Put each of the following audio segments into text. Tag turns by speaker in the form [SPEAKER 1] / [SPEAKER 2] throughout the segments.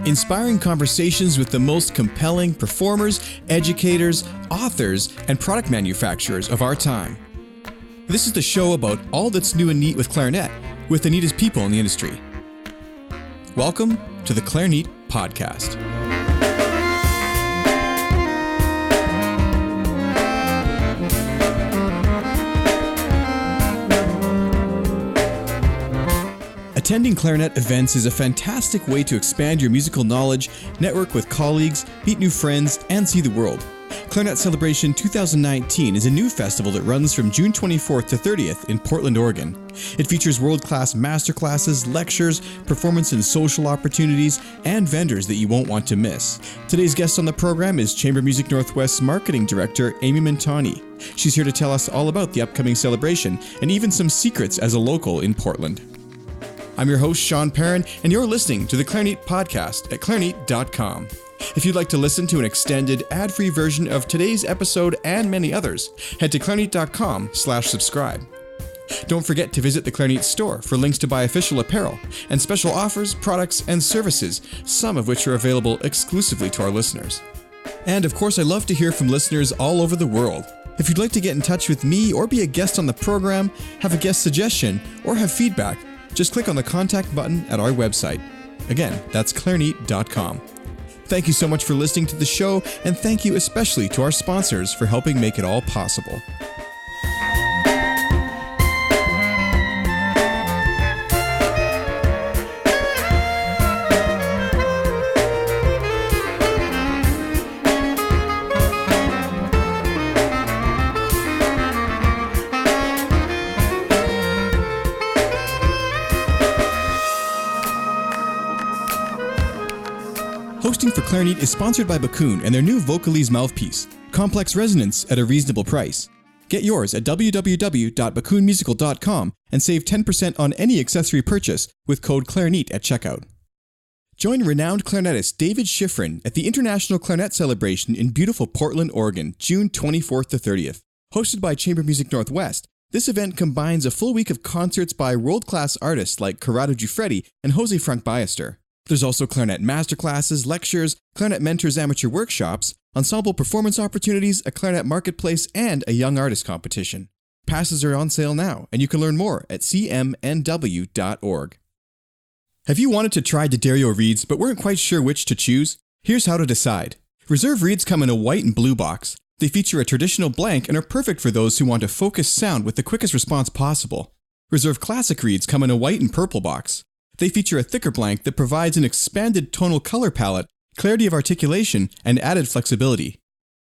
[SPEAKER 1] Inspiring conversations with the most compelling performers, educators, authors, and product manufacturers of our time. This is the show about all that's new and neat with clarinet, with the neatest people in the industry. Welcome to the Clarinet Podcast. Attending clarinet events is a fantastic way to expand your musical knowledge, network with colleagues, meet new friends, and see the world. Clarinet Celebration 2019 is a new festival that runs from June 24th to 30th in Portland, Oregon. It features world-class masterclasses, lectures, performance and social opportunities, and vendors that you won't want to miss. Today's guest on the program is Chamber Music Northwest's Marketing Director, Amy Mintonye. She's here to tell us all about the upcoming celebration and even some secrets as a local in Portland. I'm your host, Sean Perrin, and you're listening to the Clarinet Podcast at clarinet.com. If you'd like to listen to an extended, ad-free version of today's episode and many others, head to clarinet.com/subscribe. Don't forget to visit the Clarinet store for links to buy official apparel and special offers, products, and services, some of which are available exclusively to our listeners. And of course, I love to hear from listeners all over the world. If you'd like to get in touch with me or be a guest on the program, have a guest suggestion, or have feedback, just click on the contact button at our website. Again, that's clarinet.com. Thank you so much for listening to the show, and thank you especially to our sponsors for helping make it all possible. Hosting for Clarinet is sponsored by Bakun and their new Vocalese mouthpiece, Complex Resonance at a reasonable price. Get yours at www.bakunmusical.com and save 10% on any accessory purchase with code Clarinet at checkout. Join renowned clarinetist David Schifrin at the International Clarinet Celebration in beautiful Portland, Oregon, June 24th to 30th. Hosted by Chamber Music Northwest, this event combines a full week of concerts by world-class artists like Corrado Giuffretti and Jose Frank Ballester. There's also clarinet masterclasses, lectures, clarinet mentors amateur workshops, ensemble performance opportunities, a Clarinet Marketplace, and a young artist competition. Passes are on sale now, and you can learn more at cmnw.org. Have you wanted to try D'Addario reeds but weren't quite sure which to choose? Here's how to decide. Reserve reeds come in a white and blue box. They feature a traditional blank and are perfect for those who want a focused sound with the quickest response possible. Reserve classic reeds come in a white and purple box. They feature a thicker blank that provides an expanded tonal color palette, clarity of articulation, and added flexibility.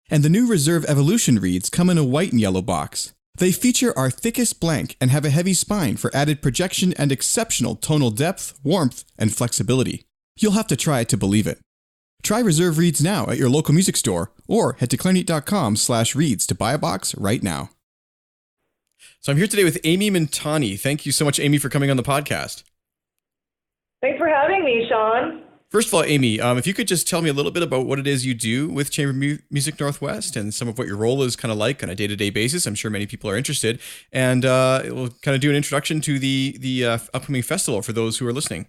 [SPEAKER 1] And the new Reserve Evolution reeds come in a white and yellow box. They feature our thickest blank and have a heavy spine for added projection and exceptional tonal depth, warmth, and flexibility. You'll have to try it to believe it. Try Reserve reeds now at your local music store or head to clarinet.com/reeds to buy a box right now. So I'm here today with Amy Mintonye. Thank you so much, Amy, for coming on the podcast.
[SPEAKER 2] Thanks for having me, Sean.
[SPEAKER 1] First of all, Amy, if you could just tell me a little bit about what it is you do with Chamber Music Northwest and some of what your role is kind of like on a day-to-day basis. I'm sure many people are interested. And we'll kind of do an introduction to the upcoming festival for those who are listening.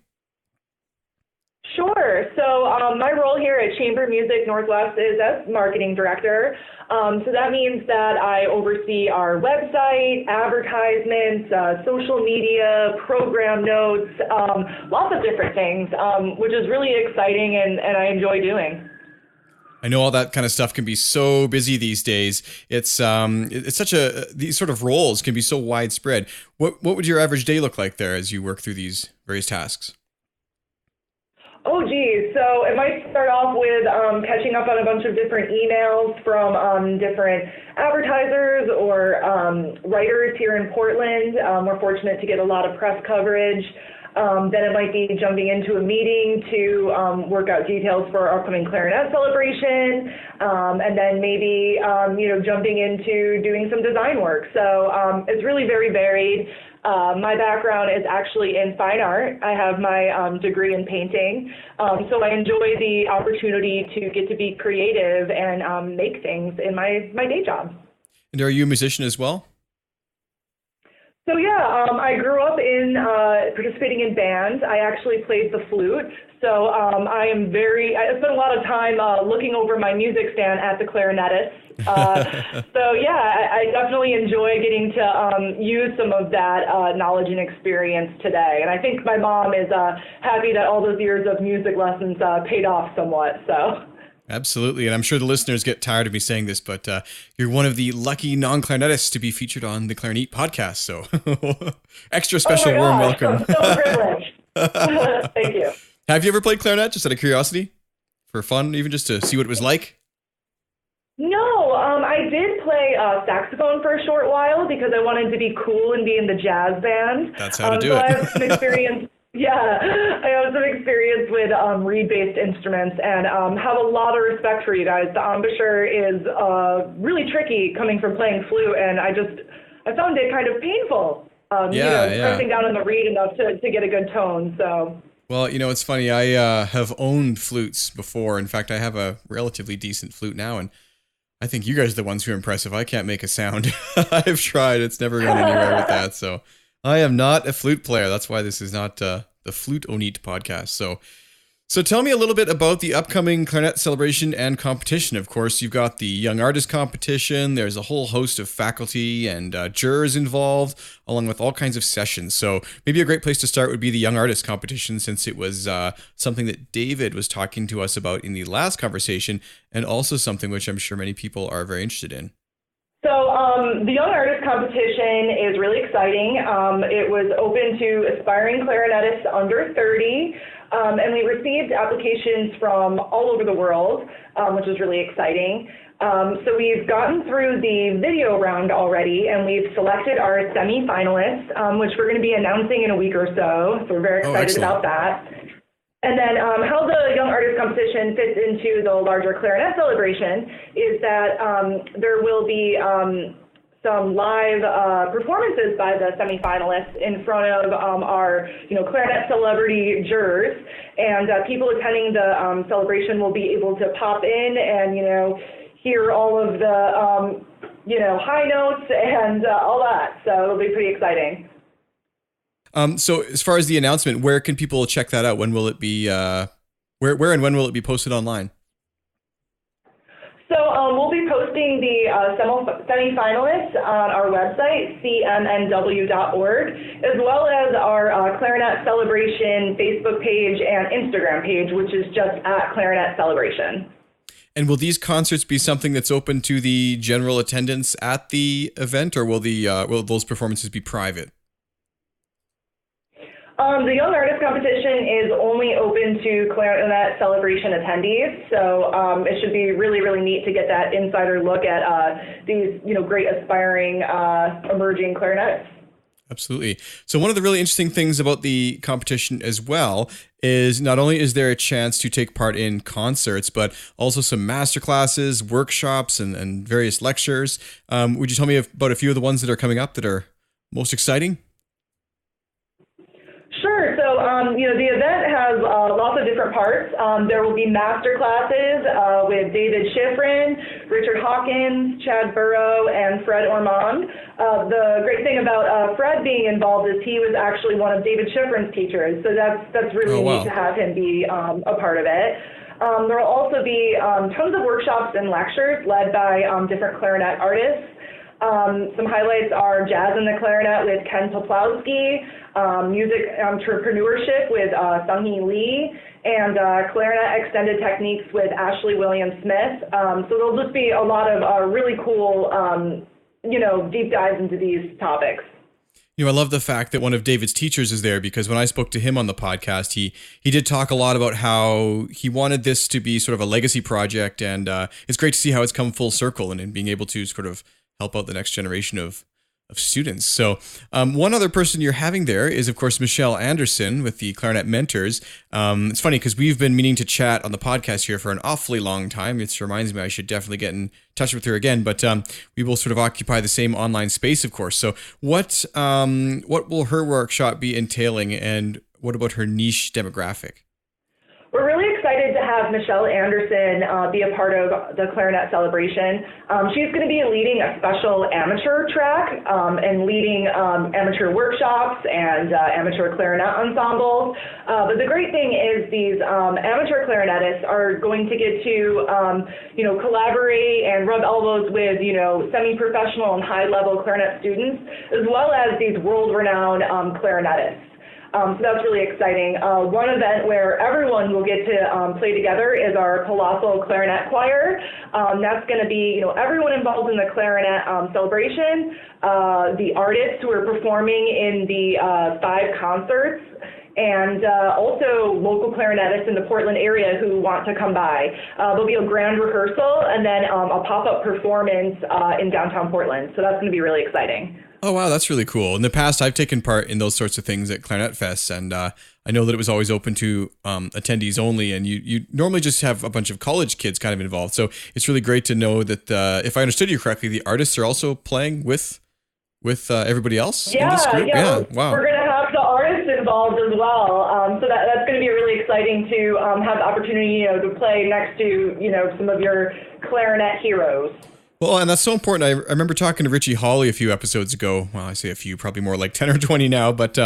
[SPEAKER 2] Sure. So my role here at Chamber Music Northwest is as marketing director. So that means that I oversee our website, advertisements, social media, program notes, lots of different things, which is really exciting and I enjoy doing.
[SPEAKER 1] I know all that kind of stuff can be so busy these days. It's such these sort of roles can be so widespread. What would your average day look like there as you work through these various tasks?
[SPEAKER 2] Oh, geez. So it might start off with catching up on a bunch of different emails from different advertisers or writers here in Portland. We're fortunate to get a lot of press coverage. Then it might be jumping into a meeting to work out details for our upcoming Clarinet Celebration, and then maybe jumping into doing some design work. So it's really very varied. My background is actually in fine art. I have my degree in painting, so I enjoy the opportunity to get to be creative and make things in my day job.
[SPEAKER 1] And are you a musician as well?
[SPEAKER 2] So yeah, I grew up in participating in bands. I actually played the flute. So I spent a lot of time looking over my music stand at the clarinetist. So yeah, I definitely enjoy getting to use some of that knowledge and experience today. And I think my mom is happy that all those years of music lessons paid off somewhat. So.
[SPEAKER 1] Absolutely. And I'm sure the listeners get tired of me saying this, but you're one of the lucky non-clarinetists to be featured on the Clarinet podcast. So extra special warm welcome.
[SPEAKER 2] I'm so privileged. Thank you.
[SPEAKER 1] Have you ever played clarinet just out of curiosity? For fun, even just to see what it was like?
[SPEAKER 2] No, I did play saxophone for a short while because I wanted to be cool and be in the jazz band.
[SPEAKER 1] That's how to do
[SPEAKER 2] it.
[SPEAKER 1] I
[SPEAKER 2] have some experience. Yeah, I have some experience with reed-based instruments and have a lot of respect for you guys. The embouchure is really tricky coming from playing flute, and I found it kind of painful. Pressing down on the reed enough to get a good tone. So.
[SPEAKER 1] Well, it's funny. I have owned flutes before. In fact, I have a relatively decent flute now, and I think you guys are the ones who are impressive. I can't make a sound. I've tried. It's never gone anywhere with that. So I am not a flute player. That's why this is not the Flute Onit podcast. So tell me a little bit about the upcoming Clarinet Celebration and competition. Of course, you've got the Young Artist Competition. There's a whole host of faculty and jurors involved, along with all kinds of sessions. So maybe a great place to start would be the Young Artist Competition, since it was something that David was talking to us about in the last conversation, and also something which I'm sure many people are very interested in.
[SPEAKER 2] So the Young Artist Competition is really exciting. It was open to aspiring clarinetists under 30. And we received applications from all over the world, which is really exciting. So we've gotten through the video round already, and we've selected our semi-finalists, which we're going to be announcing in a week or so. So we're very excited about that. And then how the Young Artist Competition fits into the larger Clarinet Celebration is that there will be some live performances by the semifinalists in front of our, clarinet celebrity jurors, and people attending the celebration will be able to pop in and, hear all of the, high notes and all that. So it'll be pretty exciting.
[SPEAKER 1] So as far as the announcement, where can people check that out? When will it be? Where and when will it be posted online?
[SPEAKER 2] So we'll be posting the semi-finalists on our website, cmnw.org, as well as our Clarinet Celebration Facebook page and Instagram page, which is just at Clarinet Celebration.
[SPEAKER 1] And will these concerts be something that's open to the general attendance at the event, or will those performances be private?
[SPEAKER 2] The Young Artist Competition is only open to Clarinet Celebration attendees, so it should be really, really neat to get that insider look at these, great aspiring emerging clarinetists.
[SPEAKER 1] Absolutely. So one of the really interesting things about the competition as well is not only is there a chance to take part in concerts, but also some masterclasses, workshops, and various lectures. Would you tell me about a few of the ones that are coming up that are most exciting?
[SPEAKER 2] Sure. So, the event has lots of different parts. There will be master classes with David Schifrin, Richard Hawkins, Chad Burrow, and Fred Ormond. The great thing about Fred being involved is he was actually one of David Schifrin's teachers. So that's really neat to have him be a part of it. There will also be tons of workshops and lectures led by different clarinet artists. Some highlights are Jazz in the Clarinet with Ken Poplowski, Music Entrepreneurship with Sung-Hee Lee, and Clarinet Extended Techniques with Ashley Williams-Smith. So there'll just be a lot of really cool, deep dives into these topics.
[SPEAKER 1] I love the fact that one of David's teachers is there, because when I spoke to him on the podcast, he did talk a lot about how he wanted this to be sort of a legacy project, and it's great to see how it's come full circle and being able to sort of help out the next generation of students. So one other person you're having there is, of course, Michelle Anderson with the Clarinet Mentors. It's funny because we've been meaning to chat on the podcast here for an awfully long time. It reminds me I should definitely get in touch with her again, but we will sort of occupy the same online space, of course. So what will her workshop be entailing, and what about her niche demographic?
[SPEAKER 2] We're really excited to have Michelle Anderson be a part of the Clarinet Celebration. She's going to be leading a special amateur track and leading amateur workshops and amateur clarinet ensembles. But the great thing is these amateur clarinetists are going to get to, collaborate and rub elbows with, semi-professional and high-level clarinet students, as well as these world-renowned clarinetists. So that's really exciting. One event where everyone will get to play together is our Colossal Clarinet Choir. That's going to be, everyone involved in the Clarinet Celebration, the artists who are performing in the 5 concerts, and also local clarinetists in the Portland area who want to come by. There'll be a grand rehearsal and then a pop-up performance in downtown Portland. So that's going to be really exciting.
[SPEAKER 1] Oh, wow, that's really cool. In the past, I've taken part in those sorts of things at Clarinet Fest, and I know that it was always open to attendees only, and you normally just have a bunch of college kids kind of involved. So it's really great to know that, if I understood you correctly, the artists are also playing with everybody else in this group?
[SPEAKER 2] Yeah,
[SPEAKER 1] wow.
[SPEAKER 2] We're going to have the artists involved as well. So that's going to be really exciting to have the opportunity, to play next to, some of your clarinet heroes.
[SPEAKER 1] Well, and that's so important. I remember talking to Richie Hawley a few episodes ago. Well, I say a few, probably more like 10 or 20 now. But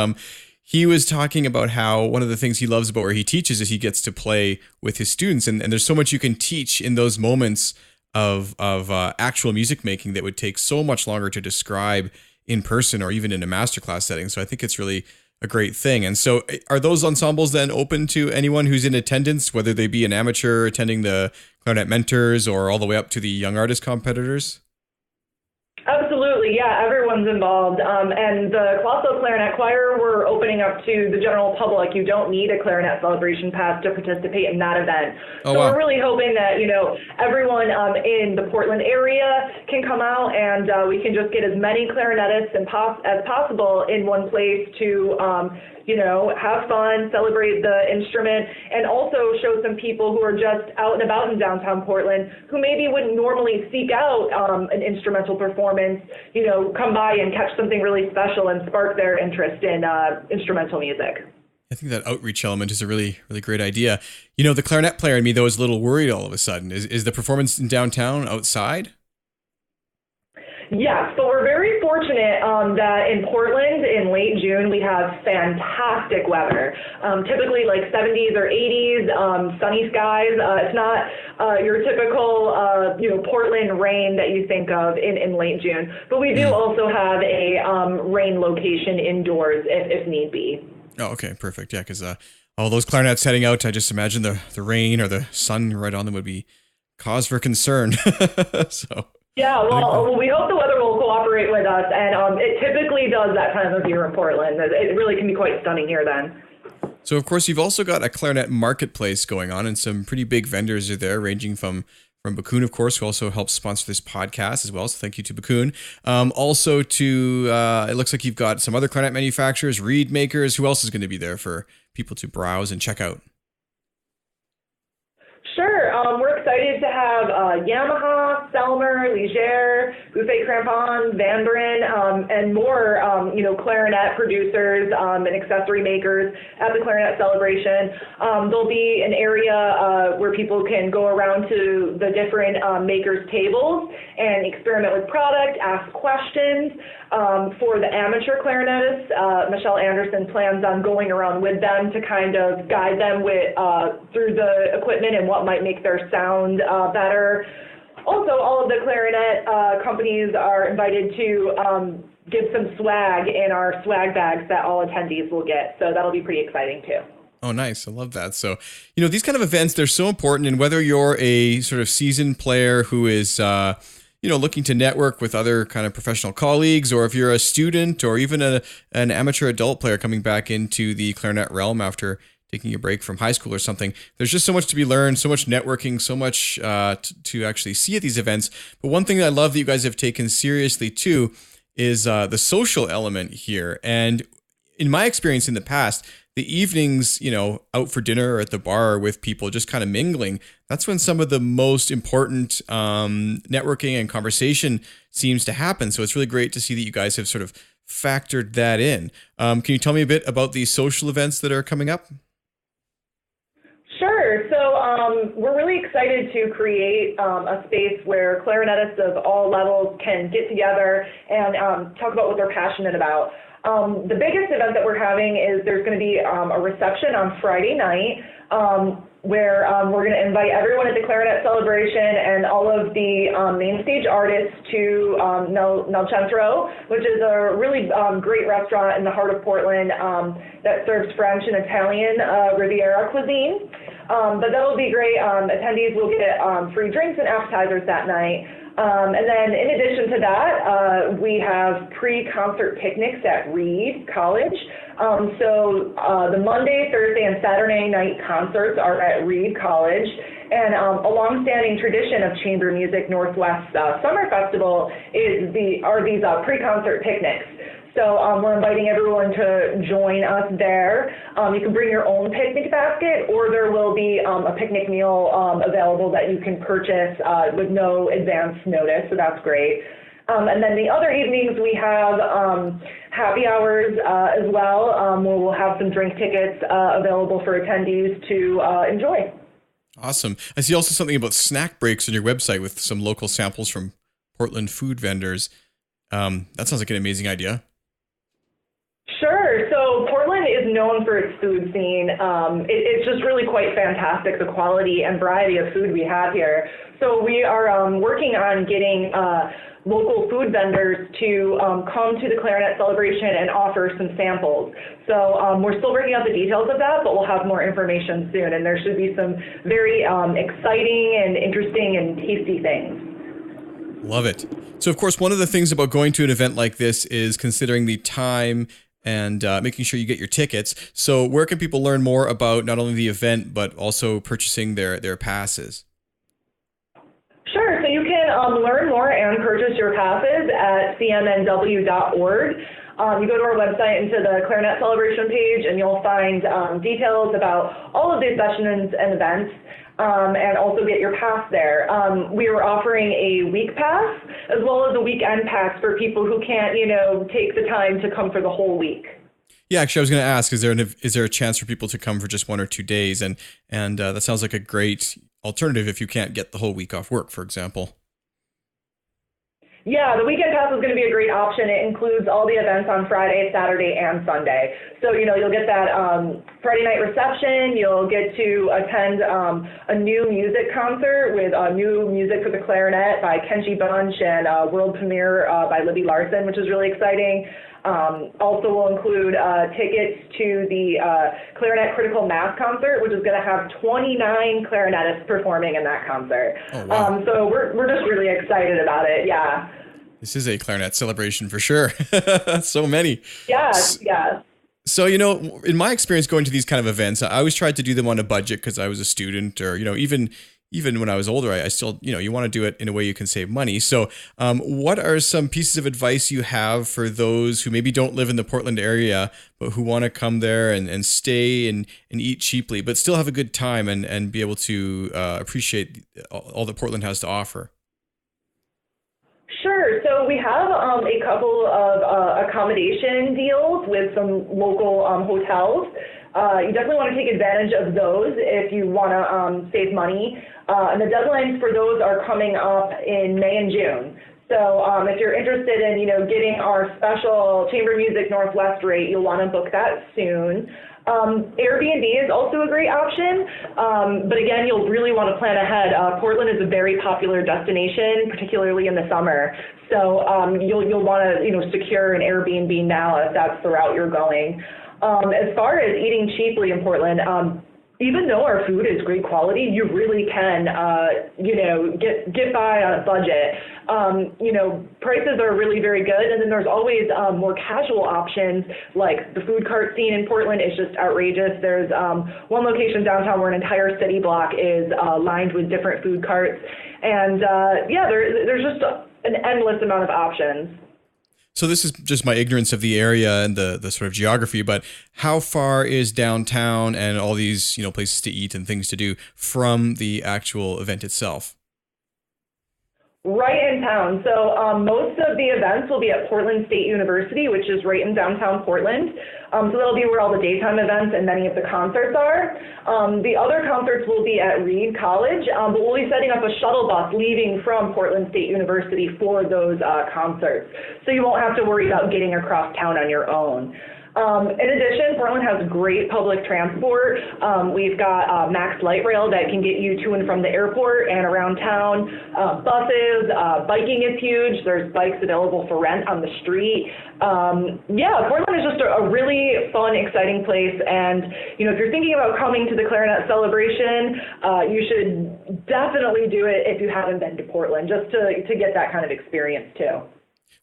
[SPEAKER 1] he was talking about how one of the things he loves about where he teaches is he gets to play with his students. And there's so much you can teach in those moments of actual music making that would take so much longer to describe in person or even in a masterclass setting. So I think it's really a great thing. And so are those ensembles then open to anyone who's in attendance, whether they be an amateur attending the Clarinet Mentors or all the way up to the young artist competitors?
[SPEAKER 2] Absolutely, yeah, everyone's involved. And the Colossal Clarinet Choir, we're opening up to the general public. You don't need a Clarinet Celebration pass to participate in that event.
[SPEAKER 1] Oh,
[SPEAKER 2] so
[SPEAKER 1] wow.
[SPEAKER 2] We're really hoping that, everyone in the Portland area can come out and we can just get as many clarinetists as possible in one place to, have fun, celebrate the instrument, and also show some people who are just out and about in downtown Portland who maybe wouldn't normally seek out an instrumental performance, come by and catch something really special and spark their interest in instrumental music.
[SPEAKER 1] I think that outreach element is a really, really great idea. The clarinet player in me, though, is a little worried all of a sudden. Is the performance in downtown outside?
[SPEAKER 2] Yes, but we're very fortunate that in Portland in late June we have fantastic weather. Typically like 70s or 80s, sunny skies. It's not your typical Portland rain that you think of in late June. But we do also have a rain location indoors if need be.
[SPEAKER 1] Oh, okay, perfect. Yeah, because all those clarinets heading out, I just imagine the rain or the sun right on them would be cause for concern. So.
[SPEAKER 2] Yeah, well, we hope the weather will cooperate with us, and it typically does that time of year in Portland. It really can be quite stunning here then.
[SPEAKER 1] So, of course, you've also got a Clarinet Marketplace going on, and some pretty big vendors are there, ranging from Bakun, of course, who also helps sponsor this podcast as well. So thank you to Bakun. Also to, it looks like you've got some other clarinet manufacturers, reed makers. Who else is going to be there for people to browse and check out?
[SPEAKER 2] Sure. We're excited to have Yamaha, Selmer, Ligier, Buffet Crampon, Van Buren, and more, clarinet producers and accessory makers at the Clarinet Celebration. There'll be an area where people can go around to the different makers' tables and experiment with product, ask questions. For the amateur clarinetists, Michelle Anderson plans on going around with them to kind of guide them through the equipment and what might make their sound better. Also, all of the clarinet companies are invited to give some swag in our swag bags that all attendees will get. So that'll be pretty exciting too.
[SPEAKER 1] Oh, nice. I love that. So, these kind of events, they're so important. And whether you're a sort of seasoned player who is, looking to network with other kind of professional colleagues, or if you're a student or even an amateur adult player coming back into the clarinet realm after taking a break from high school or something, there's just so much to be learned, so much networking, so much to actually see at these events. But one thing that I love that you guys have taken seriously too is the social element here. And in my experience in the past, the evenings, out for dinner or at the bar with people just kind of mingling, that's when some of the most important networking and conversation seems to happen. So it's really great to see that you guys have sort of factored that in. Can you tell me a bit about the social events that are coming up?
[SPEAKER 2] Sure. So we're really excited to create a space where clarinetists of all levels can get together and talk about what they're passionate about. The biggest event that we're having is there's going to be a reception on Friday night where we're going to invite everyone at the Clarinet Celebration and all of the main stage artists to Nel Centro, which is a really great restaurant in the heart of Portland that serves French and Italian Riviera cuisine. But that'll be great. Attendees will get free drinks and appetizers that night. And then in addition to that, we have pre-concert picnics at Reed College. So the Monday, Thursday, and Saturday night concerts are at Reed College. And a longstanding tradition of Chamber Music Northwest Summer Festival are these pre-concert picnics. So we're inviting everyone to join us there. You can bring your own picnic basket, or there will be a picnic meal available that you can purchase with no advance notice, so that's great. And then the other evenings we have happy hours as well, where we'll have some drink tickets available for attendees to enjoy.
[SPEAKER 1] Awesome. I see also something about snack breaks on your website with some local samples from Portland food vendors. That sounds like an amazing idea.
[SPEAKER 2] Sure. So Portland is known for its food scene. It's just really quite fantastic, the quality and variety of food we have here. So we are working on getting local food vendors to come to the Clarinet Celebration and offer some samples. So we're still working out the details of that, but we'll have more information soon. And there should be some very exciting and interesting and tasty things.
[SPEAKER 1] Love it. So, of course, one of the things about going to an event like this is considering the time and making sure you get your tickets. So where can people learn more about not only the event, but also purchasing their passes?
[SPEAKER 2] Sure. So you can learn more and purchase your passes at cmnw.org. You go to our website into the Clarinet Celebration page, and you'll find details about all of these sessions and events. And also get your pass there. We are offering a week pass as well as a weekend pass for people who can't, take the time to come for the whole week.
[SPEAKER 1] Yeah, actually, I was going to ask: is there a chance for people to come for just 1 or 2 days? And that sounds like a great alternative if you can't get the whole week off work, for example.
[SPEAKER 2] Yeah, the weekend pass is going to be a great option. It includes all the events on Friday, Saturday, and Sunday. So, you'll get that Friday night reception. You'll get to attend a new music concert with new music for the clarinet by Kenji Bunch and world premiere by Libby Larson, which is really exciting. Also will include tickets to the Clarinet Critical Mass concert, which is going to have 29 clarinetists performing in that concert.
[SPEAKER 1] Oh, wow.
[SPEAKER 2] So we're just really excited about it. Yeah.
[SPEAKER 1] This is a Clarinet celebration for sure. So many.
[SPEAKER 2] Yes.
[SPEAKER 1] So, in my experience going to these kind of events, I always tried to do them on a budget because I was a student, or, even when I was older, I still, you want to do it in a way you can save money. So what are some pieces of advice you have for those who maybe don't live in the Portland area, but who want to come there and stay and eat cheaply, but still have a good time and be able to appreciate all that Portland has to offer?
[SPEAKER 2] Sure. So we have a couple of accommodation deals with some local hotels. You definitely want to take advantage of those if you want to save money. And the deadlines for those are coming up in May and June. So if you're interested in, getting our special Chamber Music Northwest rate, you'll want to book that soon. Airbnb is also a great option, but again, you'll really want to plan ahead. Portland is a very popular destination, particularly in the summer. So you'll want to secure an Airbnb now if that's the route you're going. As far as eating cheaply in Portland, even though our food is great quality, you really can, get by on a budget. Prices are really very good, and then there's always more casual options, like the food cart scene in Portland is just outrageous. There's one location downtown where an entire city block is lined with different food carts, and there's just an endless amount of options.
[SPEAKER 1] So this is just my ignorance of the area and the sort of geography, but how far is downtown and all these, places to eat and things to do from the actual event itself?
[SPEAKER 2] Right in town. So most of the events will be at Portland State University, which is right in downtown Portland. So that'll be where all the daytime events and many of the concerts are. The other concerts will be at Reed College, but we'll be setting up a shuttle bus leaving from Portland State University for those concerts. So you won't have to worry about getting across town on your own. In addition, Portland has great public transport. We've got Max Light Rail that can get you to and from the airport and around town. Buses, biking is huge. There's bikes available for rent on the street. Portland is just a really fun, exciting place. And, if you're thinking about coming to the Clarinet Celebration, you should definitely do it if you haven't been to Portland, just to get that kind of experience too.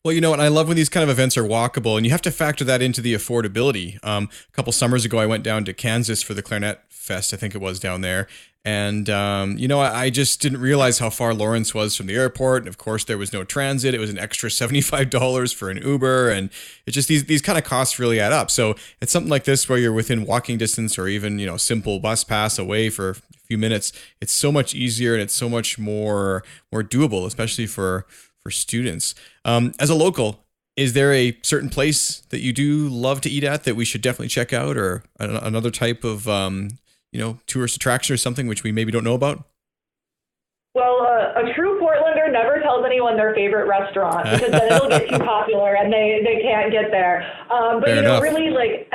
[SPEAKER 1] Well, and I love when these kind of events are walkable, and you have to factor that into the affordability. A couple summers ago, I went down to Kansas for the Clarinet Fest, I think it was down there. And, I just didn't realize how far Lawrence was from the airport. And of course, there was no transit. It was an extra $75 for an Uber. And it's just these kind of costs really add up. So it's something like this where you're within walking distance or even, simple bus pass away for a few minutes. It's so much easier and it's so much more doable, especially for students. As a local, is there a certain place that you do love to eat at that we should definitely check out, or another type of tourist attraction or something which we maybe don't know about?
[SPEAKER 2] Well, a true Portlander never tells anyone their favorite restaurant, because then it'll get too popular and they can't get there.
[SPEAKER 1] Fair enough.
[SPEAKER 2] Really,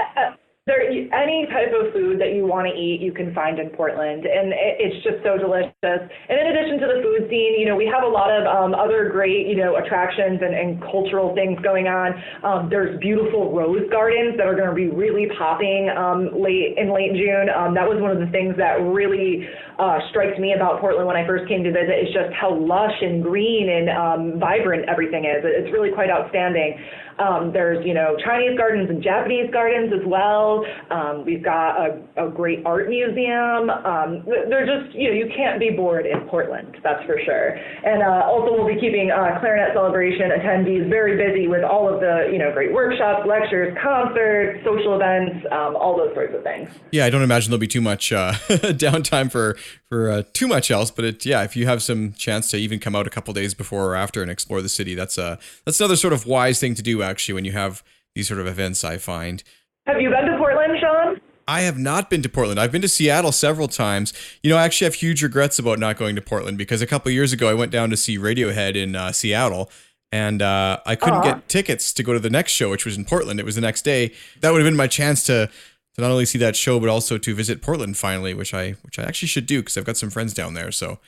[SPEAKER 2] any type of food that you want to eat, you can find in Portland, and it's just so delicious. And in addition to the food scene, we have a lot of other great, attractions and cultural things going on. There's beautiful rose gardens that are going to be really popping late June. That was one of the things that really strikes me about Portland when I first came to visit, is just how lush and green and vibrant everything is. It's really quite outstanding. There's, Chinese gardens and Japanese gardens as well. We've got a great art museum. They're just, you can't be bored in Portland, that's for sure. And also we'll be keeping Clarinet Celebration attendees very busy with all of the, great workshops, lectures, concerts, social events, all those sorts of things. Yeah,
[SPEAKER 1] I don't imagine there'll be too much downtime for too much else, but if you have some chance to even come out a couple days before or after and explore the city, that's another sort of wise thing to do, actually, when you have these sort of events, I find.
[SPEAKER 2] Have you been to Portland, Sean?
[SPEAKER 1] I have not been to Portland. I've been to Seattle several times. I actually have huge regrets about not going to Portland, because a couple of years ago I went down to see Radiohead in Seattle, and I couldn't get tickets to go to the next show, which was in Portland. It was the next day. That would have been my chance to not only see that show, but also to visit Portland finally, which I actually should do, because I've got some friends down there. So,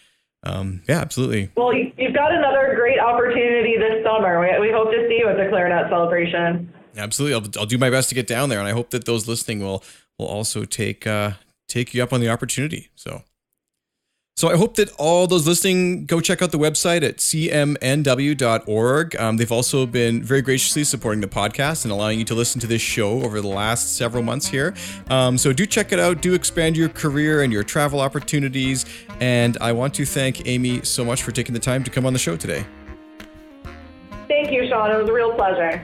[SPEAKER 1] absolutely.
[SPEAKER 2] Well, you've got another great opportunity this summer. We hope to see you at the Clarinet Celebration.
[SPEAKER 1] Absolutely. I'll do my best to get down there, and I hope that those listening will also take you up on the opportunity. So I hope that all those listening go check out the website at cmnw.org. They've also been very graciously supporting the podcast and allowing you to listen to this show over the last several months here. So do check it out. Do expand your career and your travel opportunities. And I want to thank Amy so much for taking the time to come on the show today.
[SPEAKER 2] Thank you, Sean. It was a real pleasure.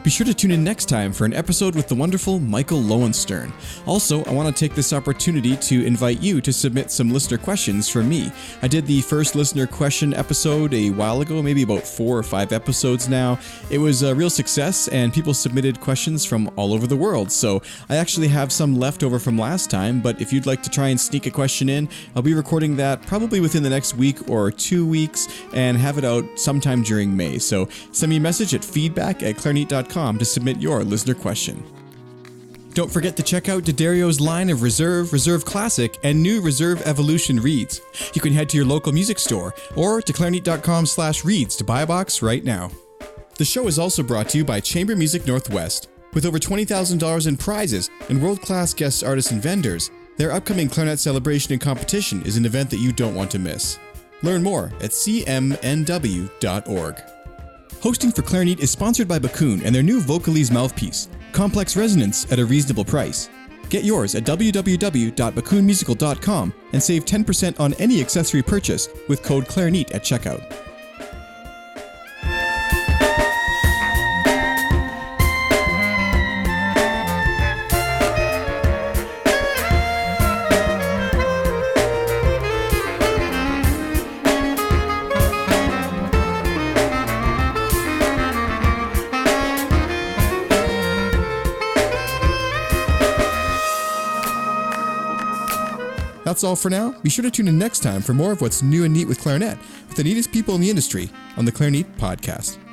[SPEAKER 1] Be sure to tune in next time for an episode with the wonderful Michael Lowenstern. Also, I want to take this opportunity to invite you to submit some listener questions for me. I did the first listener question episode a while ago, maybe about 4 or 5 episodes now. It was a real success, and people submitted questions from all over the world. So I actually have some left over from last time, but if you'd like to try and sneak a question in, I'll be recording that probably within the next week or 2 weeks and have it out sometime during May. So send me a message at feedback@clarinet.com to submit your listener question. Don't forget to check out D'Addario's line of Reserve Classic, and new Reserve Evolution reeds. You can head to your local music store or to clarinet.com/reeds to buy a box right now. The show is also brought to you by Chamber Music Northwest. With over $20,000 in prizes and world-class guest artists and vendors, their upcoming Clarinet Celebration and Competition is an event that you don't want to miss. Learn more at cmnw.org. Hosting for Clarinet is sponsored by Bakun and their new Vocalese mouthpiece, complex resonance at a reasonable price. Get yours at www.bakunmusical.com and save 10% on any accessory purchase with code Clarinet at checkout. that's all for now. Be sure to tune in next time for more of what's new and neat with clarinet with the neatest people in the industry on the Clarinet Podcast.